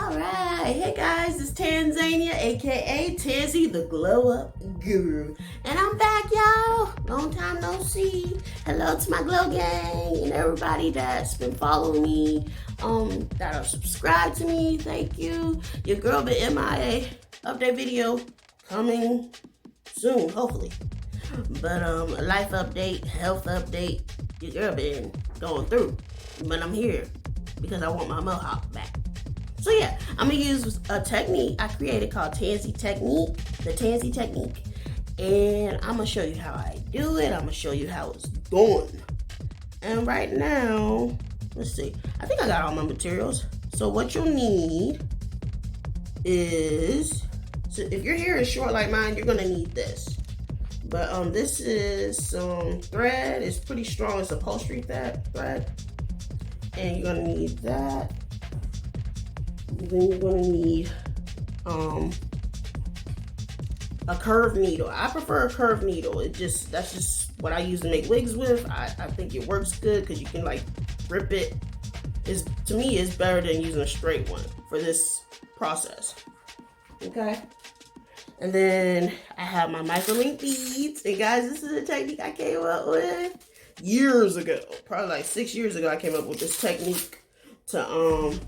Alright, hey guys, it's Tanzania, aka Tanzy, the glow up guru. And I'm back, y'all. Long time no see. Hello to my glow gang and everybody that's been following me, that are subscribed to me. Thank you. Your girl been MIA. Update video coming soon, hopefully. But a life update, health update. Your girl been going through. But I'm here because I want my mohawk back. So yeah, I'm gonna use a technique I created called Tanzy Technique, the Tanzy Technique. And I'm gonna show you how I do it. I'm gonna show you how it's done. And right now, let's see. I think I got all my materials. So what you'll need is, so if your hair is short like mine, you're gonna need this. But this is some thread. It's pretty strong. It's upholstery thread. And you're gonna need that. Then you're gonna need a curved needle. I prefer a curved needle. That's just what I use to make wigs with. I think it works good because you can like grip it. To me, it's better than using a straight one for this process. Okay. And then I have my microlink beads. And guys, this is a technique I came up with years ago. Probably like 6 years ago, I came up with this technique to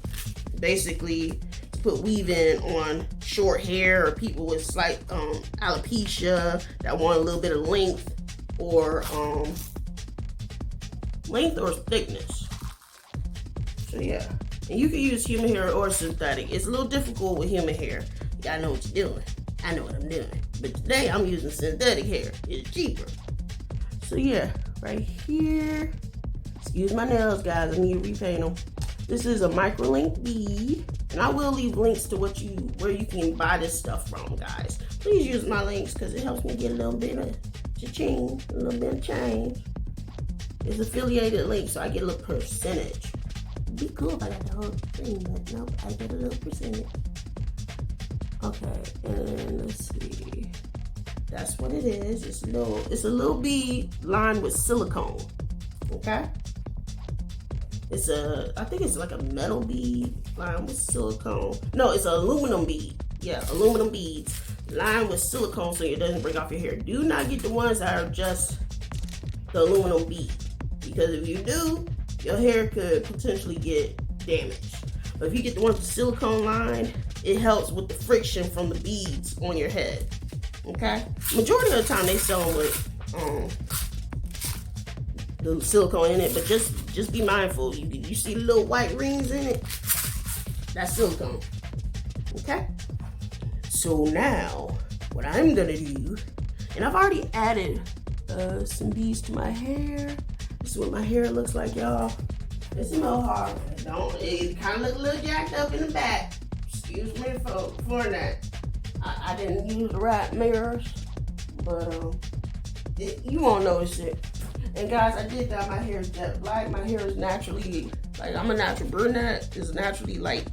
basically to put weave-in on short hair or people with slight alopecia that want a little bit of length or thickness. So yeah, and you can use human hair or synthetic. It's a little difficult with human hair. You gotta know what you're doing. I know what I'm doing. But today I'm using synthetic hair. It's cheaper. So yeah, right here. Excuse my nails, guys. I need to repaint them. This is a microlink bead, and I will leave links to where you can buy this stuff from, guys. Please use my links because it helps me get a little bit of cha-ching, a little bit of change. It's affiliated link, so I get a little percentage. It'd be cool if I got the whole thing, but nope, I get a little percentage. Okay, and let's see. That's what it is. It's a little bead lined with silicone. Okay. I think it's like a metal bead lined with silicone. No, it's an aluminum bead. Yeah, aluminum beads lined with silicone so it doesn't break off your hair. Do not get the ones that are just the aluminum bead, because if you do, your hair could potentially get damaged. But if you get the ones with silicone lined, it helps with the friction from the beads on your head. Okay? Majority of the time they sell them with the silicone in it, but just be mindful. You see the little white rings in it? That's silicone. Okay? So now, what I'm gonna do, and I've already added some beads to my hair. This is what my hair looks like, y'all. It's a mohawk. It kind of look a little jacked up in the back. Excuse me for that. I didn't use the right mirrors, but you won't notice it. And guys, I did dye my hair jet black. My hair is naturally, like, I'm a natural brunette. It's naturally like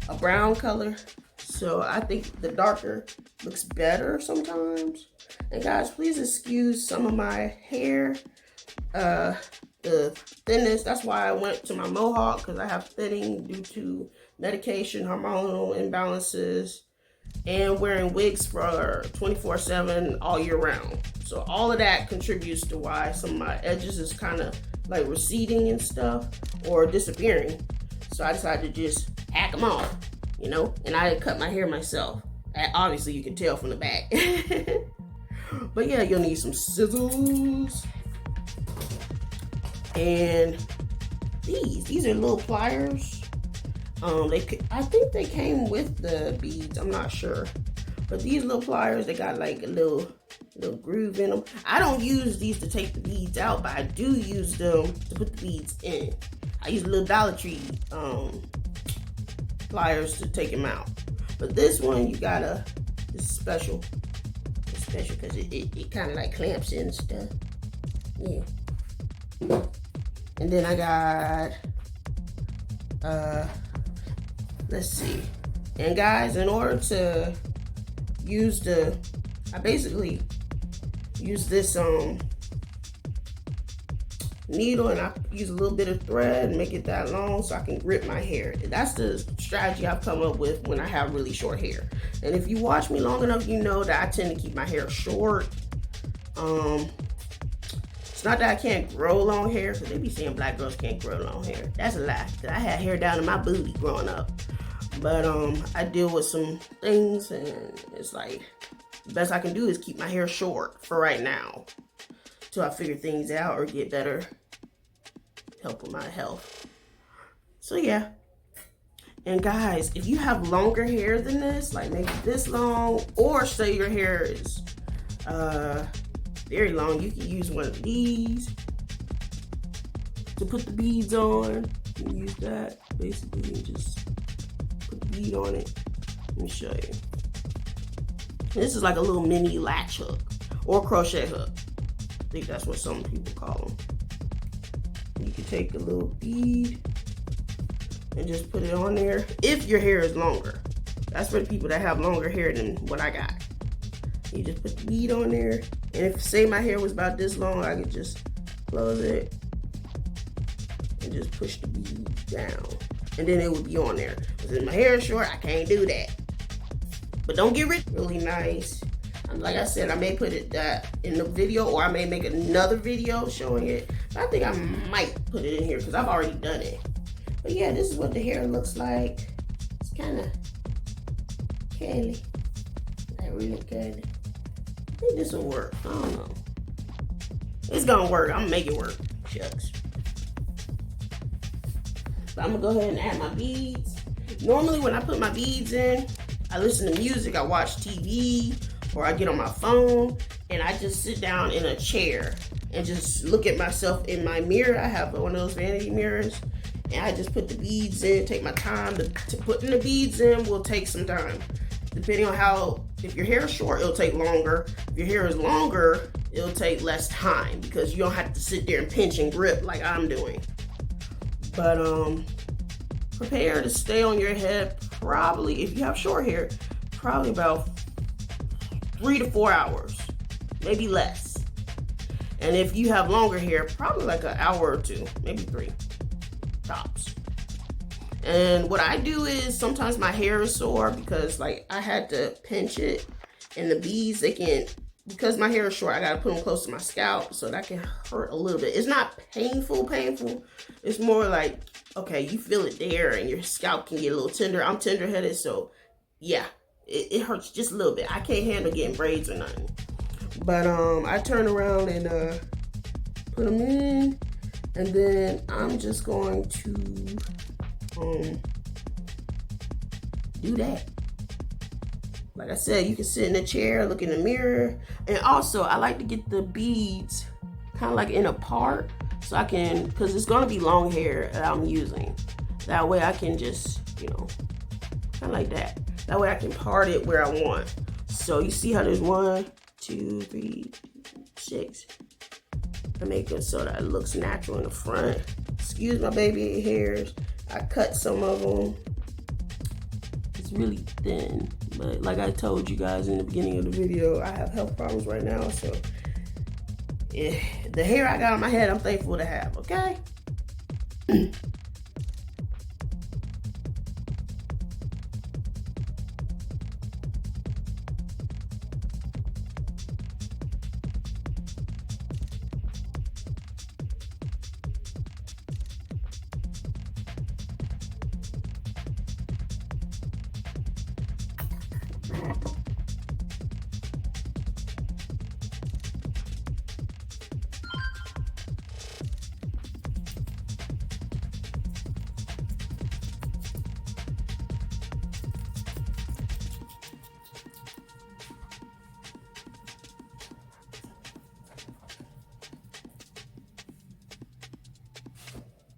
a brown color. So I think the darker looks better sometimes. And guys, please excuse some of my hair, the thinness. That's why I went to my mohawk, because I have thinning due to medication, hormonal imbalances, and wearing wigs for 24/7 all year round. So all of that contributes to why some of my edges is kind of like receding and stuff, or disappearing. So I decided to just hack them off, you know? And I cut my hair myself. Obviously you can tell from the back. But yeah, you'll need some scissors. And these are little pliers. I think they came with the beads, I'm not sure. But these little pliers, they got like a little groove in them. I don't use these to take the beads out, but I do use them to put the beads in. I use little Dollar Tree pliers to take them out. But this one, it's special. It's special because it kind of like clamps in and stuff. Yeah. And then I got, let's see. And guys, in order to use I basically use this needle, and I use a little bit of thread and make it that long so I can grip my hair. That's the strategy I've come up with when I have really short hair. And if you watch me long enough, you know that I tend to keep my hair short. It's not that I can't grow long hair, because they be saying black girls can't grow long hair. That's a lie, because I had hair down to my booty growing up. But I deal with some things, and it's like, the best I can do is keep my hair short for right now, till I figure things out or get better help with my health. So yeah. And guys, if you have longer hair than this, like maybe this long, or say your hair is very long, you can use one of these to put the beads on. You can use that basically and just put the bead on it. Let me show you. This is like a little mini latch hook or crochet hook. I think that's what some people call them. You can take a little bead and just put it on there if your hair is longer. That's for the people that have longer hair than what I got. You just put the bead on there, and if say my hair was about this long, I could just close it and just push the bead down, and then it would be on there. Because if my hair is short, I can't do that. But don't get rid. Really nice. Like I said, I may put it in the video, or I may make another video showing it. But I think I might put it in here because I've already done it. But yeah, this is what the hair looks like. It's kind of curly. Not really curly. I think this will work. I don't know. It's gonna work. I'm gonna make it work. Shucks. So I'm gonna go ahead and add my beads. Normally when I put my beads in, I listen to music, I watch TV, or I get on my phone, and I just sit down in a chair and just look at myself in my mirror. I have one of those vanity mirrors, and I just put the beads in, take my time. To putting the beads in will take some time. Depending on how, if your hair is short, it'll take longer. If your hair is longer, it'll take less time because you don't have to sit there and pinch and grip like I'm doing. But prepare to stay on your head probably, if you have short hair, probably about 3 to 4 hours, maybe less. And if you have longer hair, probably like an hour or 2, maybe 3 tops. And what I do is sometimes my hair is sore because like I had to pinch it, and the beads, they can, because my hair is short, I gotta put them close to my scalp, so that can hurt a little bit. It's not painful. It's more like, okay, you feel it there and your scalp can get a little tender. I'm tender-headed, so yeah, it hurts just a little bit. I can't handle getting braids or nothing. But I turn around and put them in, and then I'm just going to do that. Like I said, you can sit in a chair, look in the mirror. And also, I like to get the beads kind of like in a part, so I can, because it's going to be long hair that I'm using. That way I can just, you know, kind of like that. That way I can part it where I want. So you see how there's 1, 2, 3, 6. I make it so that it looks natural in the front. Excuse my baby hairs. I cut some of them. It's really thin, but like I told you guys in the beginning of the video, I have health problems right now, so the hair I got on my head, I'm thankful to have, okay?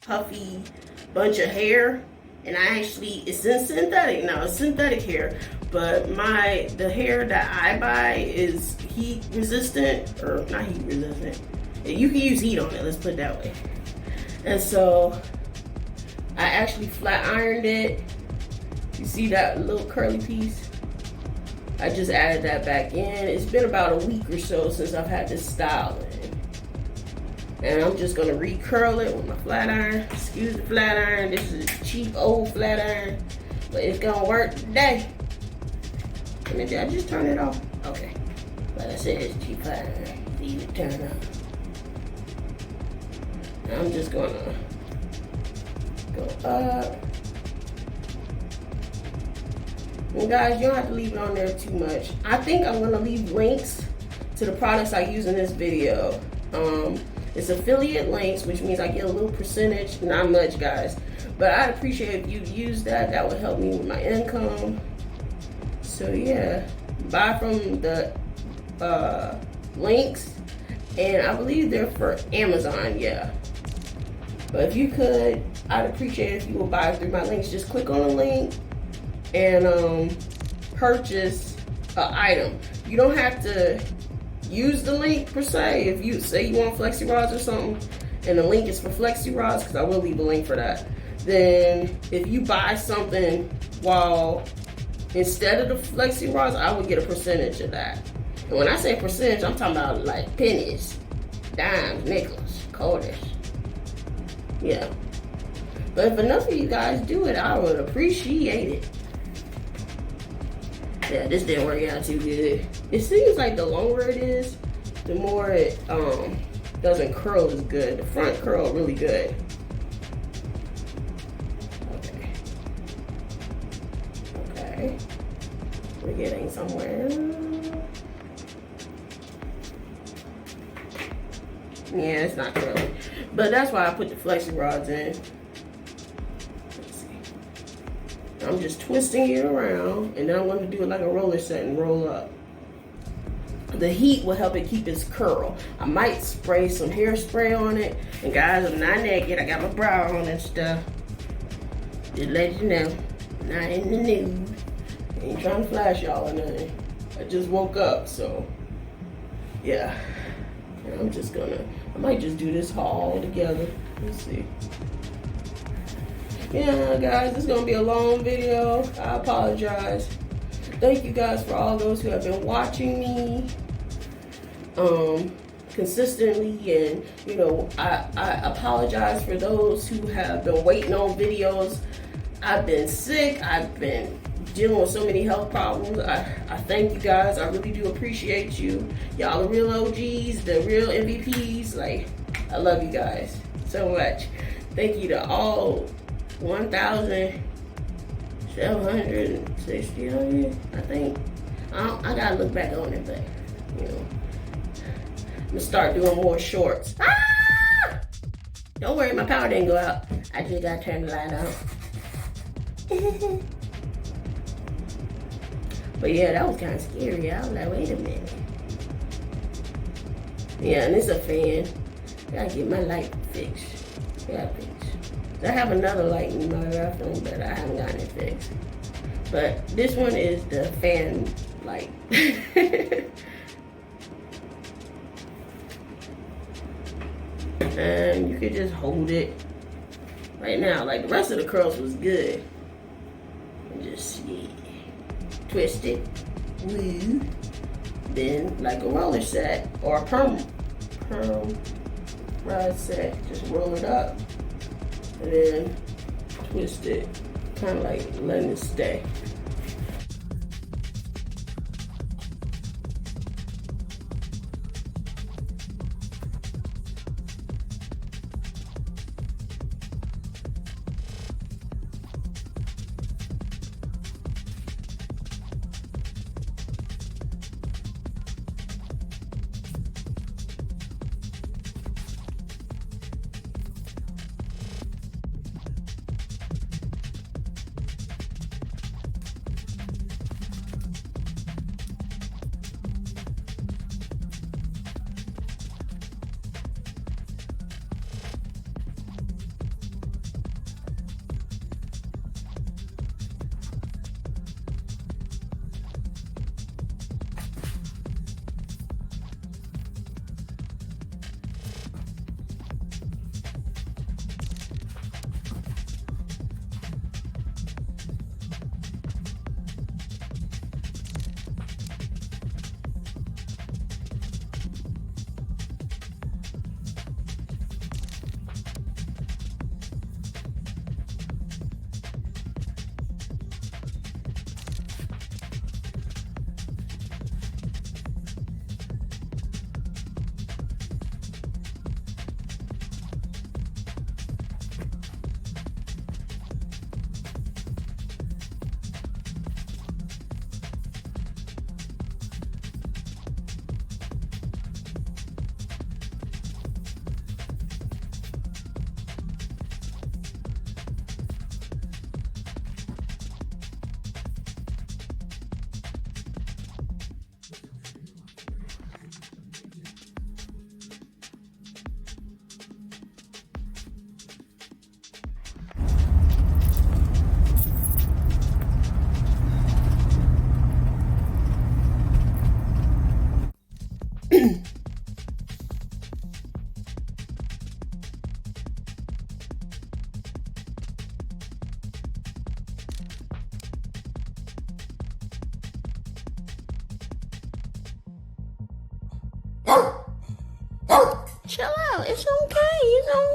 Puffy bunch of hair, and I actually, it's in synthetic now, it's synthetic hair, but the hair that I buy is heat resistant, or not heat resistant, you can use heat on it, let's put it that way. And so I actually flat ironed it. You see that little curly piece? I just added that back in. It's been about a week or so since I've had this style in. And I'm just gonna recurl it with my flat iron. Excuse the flat iron. This is a cheap old flat iron. but it's gonna work today. And did I just turn it off? Okay. Like I said, it's G5. Leave it turn on. Now I'm just gonna go up. And guys, you don't have to leave it on there too much. I think I'm gonna leave links to the products I use in this video. It's affiliate links, which means I get a little percentage. Not much, guys, but I'd appreciate if you use that. That would help me with my income. So yeah, buy from the links, and I believe they're for Amazon. Yeah, but if you could, I'd appreciate it if you would buy through my links. Just click on the link and purchase an item. You don't have to use the link per se. If you say you want flexi rods or something and the link is for flexi rods, because I will leave a link for that, then if you buy something instead of the flexi rods, I would get a percentage of that. And when I say percentage, I'm talking about like pennies, dimes, nickels, quarters. Yeah. But if enough of you guys do it, I would appreciate it. Yeah, this didn't work out too good. It seems like the longer it is, the more it doesn't curl as good. The front curl really good. Okay. We're getting somewhere. Yeah, it's not curly. But that's why I put the flexi rods in. I'm just twisting it around, and then I'm going to do it like a roller set and roll up. The heat will help it keep its curl. I might spray some hairspray on it. And guys, I'm not naked. I got my bra on and stuff. Just let you know. Not in the nude. Ain't trying to flash y'all or nothing. I just woke up, so yeah. And I'm just gonna, I might just do this haul together. Let's see. Yeah, guys, this is gonna be a long video. I apologize. Thank you guys for all those who have been watching me consistently, and you know, I apologize for those who have been waiting on videos. I've been sick. I've been dealing with so many health problems. I thank you guys. I really do appreciate you. Y'all are real OGs, the real MVPs. Like, I love you guys so much. Thank you to all 1,760 of you, I think. I gotta look back on it, but you know, I'm gonna start doing more shorts. Ah! Don't worry, my power didn't go out. I just gotta turn the light on. But yeah, that was kind of scary. I was like, wait a minute. Yeah, and it's a fan. I gotta get my light fixed. Yeah, fixed. I have another light in my bathroom, but I haven't gotten it fixed. But this one is the fan light. And you could just hold it right now. Like, the rest of the curls was good. And just twist it, woo. Then like a roller set or a perm rod set, just roll it up and then twist it, kind of like letting it stay. Chill out. It's okay. It's